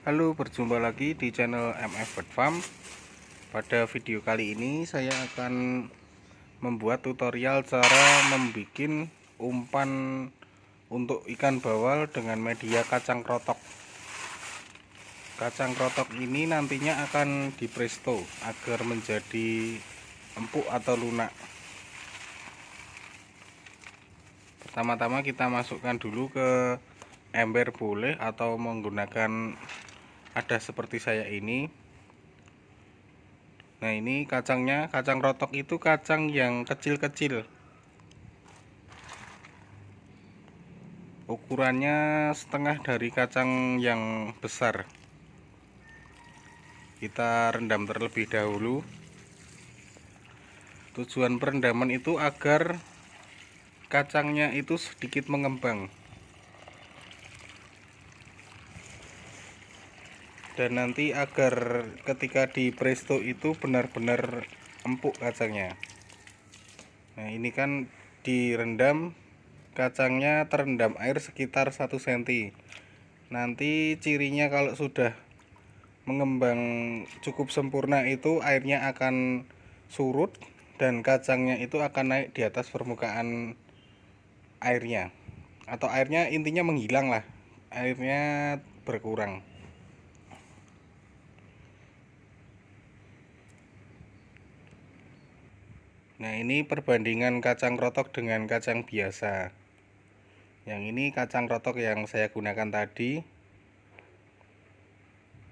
Halo, berjumpa lagi di channel MF Bird Farm. Pada video kali ini saya akan membuat tutorial cara membuat umpan untuk ikan bawal dengan media kacang krotok. Kacang krotok ini nantinya akan dipresto agar menjadi empuk atau lunak. Pertama-tama kita masukkan dulu ke ember boleh, atau menggunakan ada seperti saya ini. Nah, ini kacangnya, kacang rotok itu kacang yang kecil-kecil. Ukurannya setengah dari kacang yang besar. Kita rendam terlebih dahulu. Tujuan perendaman itu agar kacangnya itu sedikit mengembang. Dan nanti agar ketika di presto itu benar-benar empuk kacangnya. Nah, ini kan direndam, kacangnya terendam air sekitar 1 cm. Nanti cirinya kalau sudah mengembang cukup sempurna itu airnya akan surut dan kacangnya itu akan naik di atas permukaan airnya, atau airnya intinya menghilang lah, airnya berkurang. Nah, ini perbandingan kacang krotok dengan kacang biasa. Yang ini kacang krotok yang saya gunakan tadi,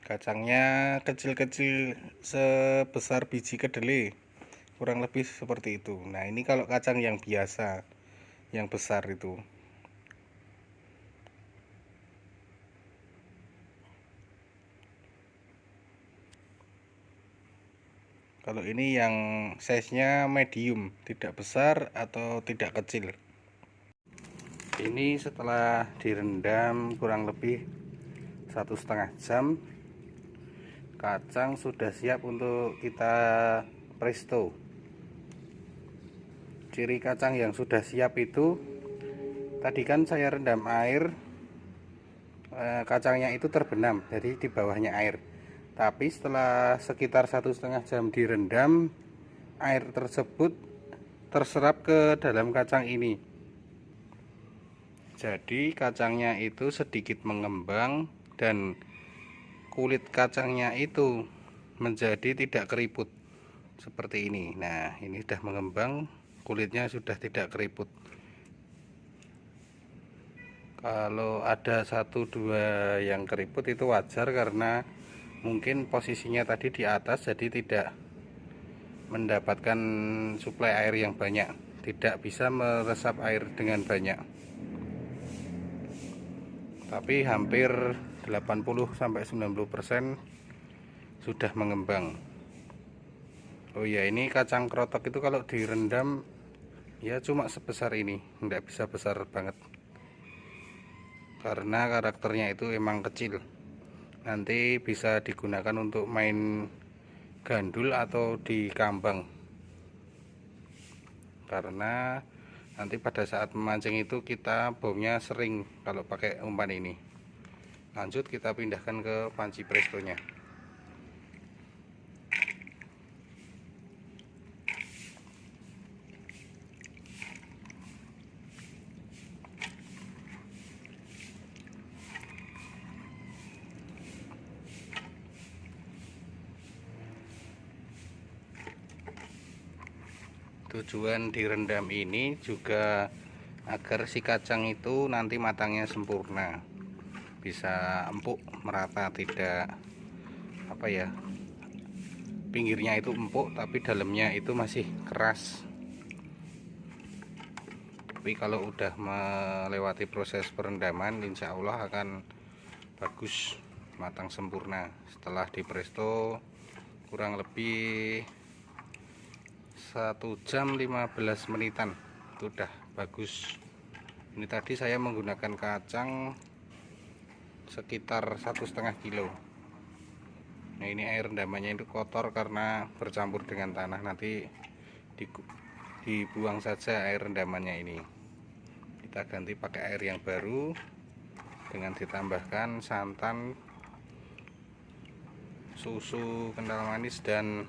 kacangnya kecil-kecil sebesar biji kedelai, kurang lebih seperti itu. Nah, ini kalau kacang yang biasa, yang besar itu. Kalau ini yang size-nya medium, tidak besar atau tidak kecil. Ini setelah direndam kurang lebih 1,5 jam, kacang sudah siap untuk kita presto. Ciri kacang yang sudah siap itu, tadi kan saya rendam air, kacangnya itu terbenam, jadi di bawahnya air. Tapi setelah sekitar 1,5 jam direndam, air tersebut terserap ke dalam kacang ini. Jadi kacangnya itu sedikit mengembang dan kulit kacangnya itu menjadi tidak keriput seperti ini. Nah, ini sudah mengembang, kulitnya sudah tidak keriput. Kalau ada 1-2 yang keriput itu wajar, karena mungkin posisinya tadi di atas, jadi tidak mendapatkan suplai air yang banyak, tidak bisa meresap air dengan banyak. Tapi hampir 80-90% sudah mengembang. Oh ya, ini kacang krotok itu kalau direndam ya cuma sebesar ini, tidak bisa besar banget, karena karakternya itu emang kecil. Nanti bisa digunakan untuk main gandul atau di kambang, karena nanti pada saat memancing itu kita baunya sering kalau pakai umpan ini. Lanjut, kita pindahkan ke panci prestonya. Tujuan direndam ini juga agar si kacang itu nanti matangnya sempurna, bisa empuk merata, tidak apa ya, pinggirnya itu empuk tapi dalamnya itu masih keras. Tapi kalau udah melewati proses perendaman, insya Allah akan bagus, matang sempurna. Setelah di presto kurang lebih 1 jam 15 menitan itu udah bagus. Ini tadi saya menggunakan kacang sekitar 1,5 kilo. Nah, ini air rendamannya itu kotor karena bercampur dengan tanah, nanti dibuang saja air rendamannya ini. Kita ganti pakai air yang baru dengan ditambahkan santan susu kental manis dan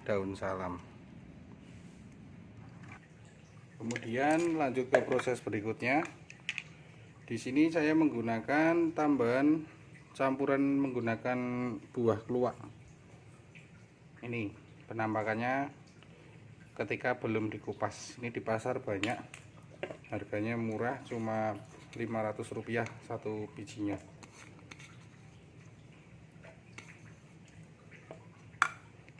daun salam. Kemudian lanjut ke proses berikutnya. Di sini saya menggunakan tambahan campuran menggunakan buah keluak. Ini penampakannya ketika belum dikupas. Ini di pasar banyak, harganya murah, cuma Rp500 satu bijinya.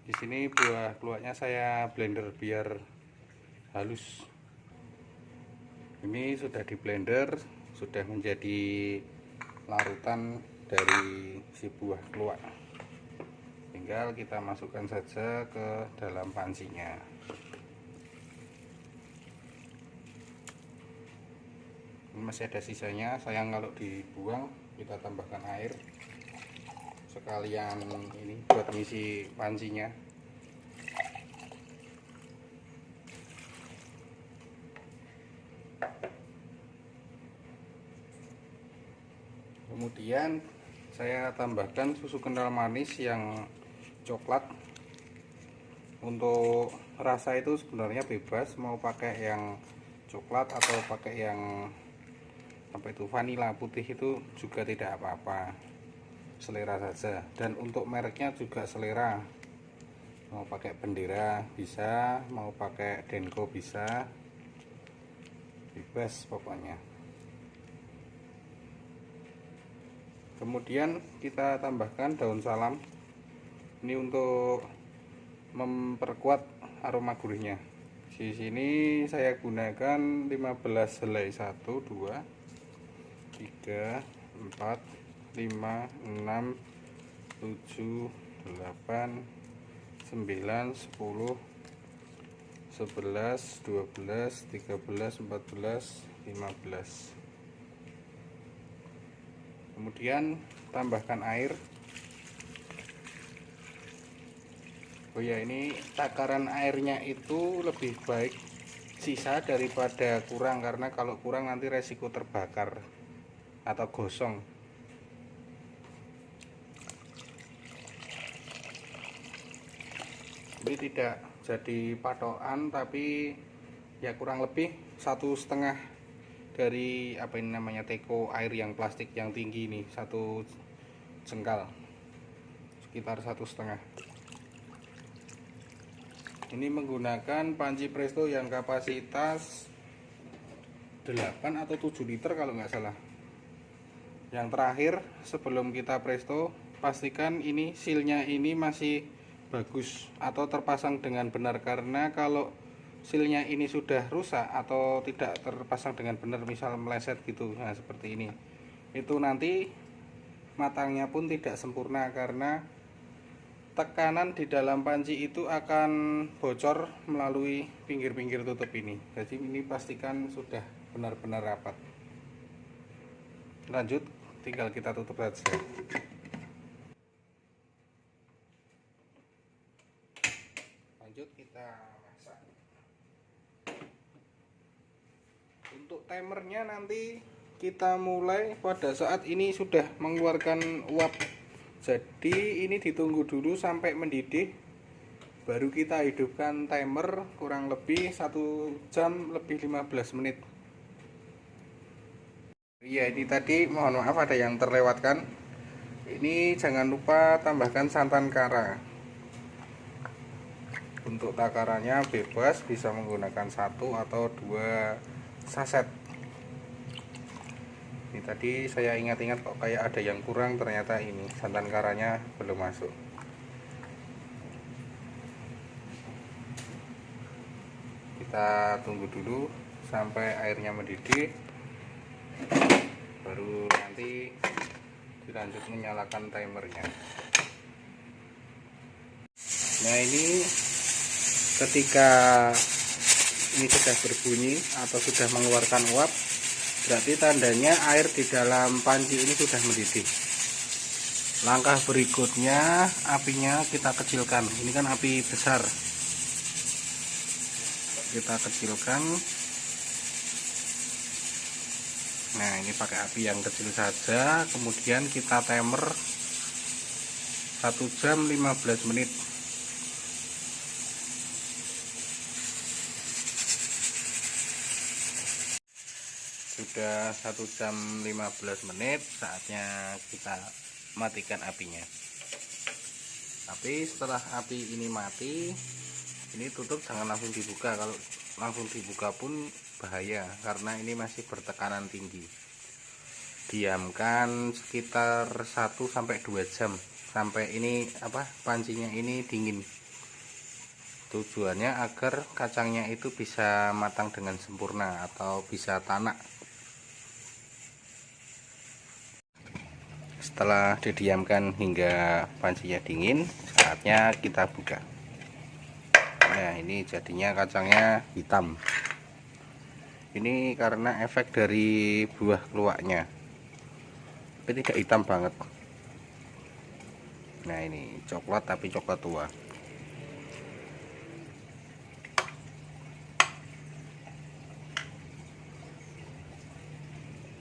Di sini buah keluaknya saya blender biar halus. Ini sudah di blender, sudah menjadi larutan dari si buah keluak. Tinggal kita masukkan saja ke dalam pancinya. Ini masih ada sisanya, sayang kalau dibuang. Kita tambahkan air sekalian ini buat ngisi pancinya. Kemudian saya tambahkan susu kental manis yang coklat. Untuk rasa itu sebenarnya bebas, mau pakai yang coklat atau pakai yang apa itu vanila putih itu juga tidak apa-apa, selera saja. Dan untuk mereknya juga selera, mau pakai Bendera bisa, mau pakai Denko bisa, bebas pokoknya. Kemudian kita tambahkan daun salam. Ini untuk memperkuat aroma gurihnya. Di sini saya gunakan 15 helai, 1 2 3 4 5 6 7 8 9 10 11 12 13 14 15. Kemudian tambahkan air. Oh ya, ini takaran airnya itu lebih baik sisa daripada kurang, karena kalau kurang nanti resiko terbakar atau gosong. Ini tidak jadi patokan, tapi ya kurang lebih 1,5 dari apa ini namanya, teko air yang plastik yang tinggi ini, 1 jengkal, sekitar 1,5. Ini menggunakan panci presto yang kapasitas 8 atau 7 liter kalau nggak salah. Yang terakhir sebelum kita presto, pastikan ini sealnya ini masih bagus atau terpasang dengan benar, karena kalau sealnya ini sudah rusak atau tidak terpasang dengan benar, misal meleset gitu, nah seperti ini, itu nanti matangnya pun tidak sempurna, karena tekanan di dalam panci itu akan bocor melalui pinggir-pinggir tutup ini. Jadi ini pastikan sudah benar-benar rapat. Lanjut, tinggal kita tutup saja. Lanjut kita masak. Untuk timernya nanti kita mulai pada saat ini sudah mengeluarkan uap. Jadi ini ditunggu dulu sampai mendidih, baru kita hidupkan timer kurang lebih 1 jam lebih 15 menit. Iya, ini tadi mohon maaf ada yang terlewatkan. Ini jangan lupa tambahkan santan kara. Untuk takarannya bebas, bisa menggunakan 1 atau 2 saset. Ini tadi saya ingat-ingat kok kayak ada yang kurang, ternyata ini santan karanya belum masuk. Kita tunggu dulu sampai airnya mendidih, baru nanti dilanjut menyalakan timernya. Nah, ini ketika ini sudah berbunyi atau sudah mengeluarkan uap, berarti tandanya air di dalam panci ini sudah mendidih. Langkah berikutnya, apinya kita kecilkan. Ini kan api besar, kita kecilkan. Nah, ini pakai api yang kecil saja. Kemudian kita timer 1 1 jam 15 menit. Sudah 1 jam 15 menit, saatnya kita matikan apinya. Tapi setelah api ini mati, ini tutup, jangan langsung dibuka. Kalau langsung dibuka pun bahaya karena ini masih bertekanan tinggi. Diamkan sekitar 1-2 jam sampai ini pancinya ini dingin. Tujuannya agar kacangnya itu bisa matang dengan sempurna atau bisa tanak. Setelah didiamkan hingga pancinya dingin, saatnya kita buka. Nah, ini jadinya kacangnya hitam. Ini karena efek dari buah keluaknya, tapi tidak hitam banget. Nah, ini coklat tapi coklat tua.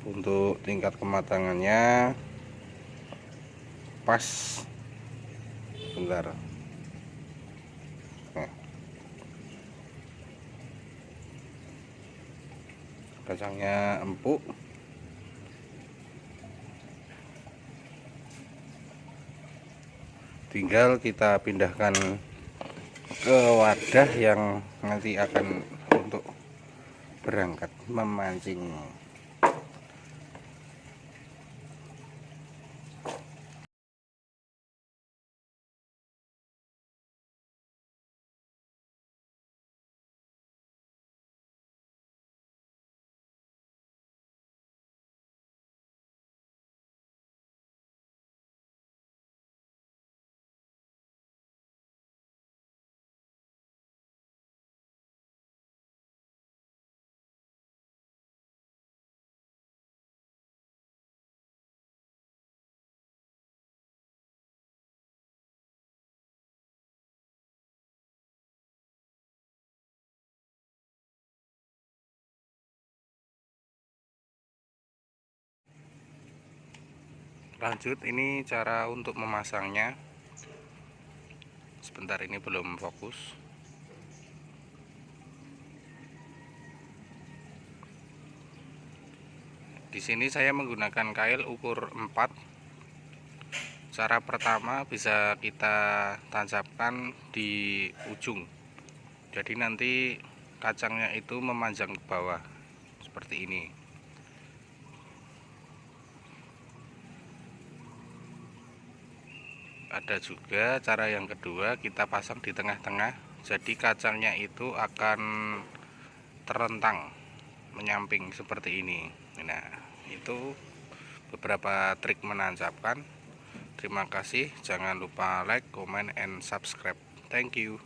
Untuk tingkat kematangannya pas. Bentar. Nah, kacangnya empuk. Tinggal kita pindahkan ke wadah yang nanti akan untuk berangkat memancing. Lanjut, ini cara untuk memasangnya. Sebentar, ini belum fokus. Di sini saya menggunakan kail ukur 4. Cara pertama bisa kita tancapkan di ujung. Jadi nanti kacangnya itu memanjang ke bawah seperti ini. Ada juga cara yang kedua, kita pasang di tengah-tengah. Jadi kacangnya itu akan terentang menyamping seperti ini. Nah, itu beberapa trik menancapkan. Terima kasih, jangan lupa like, comment, and subscribe. Thank you.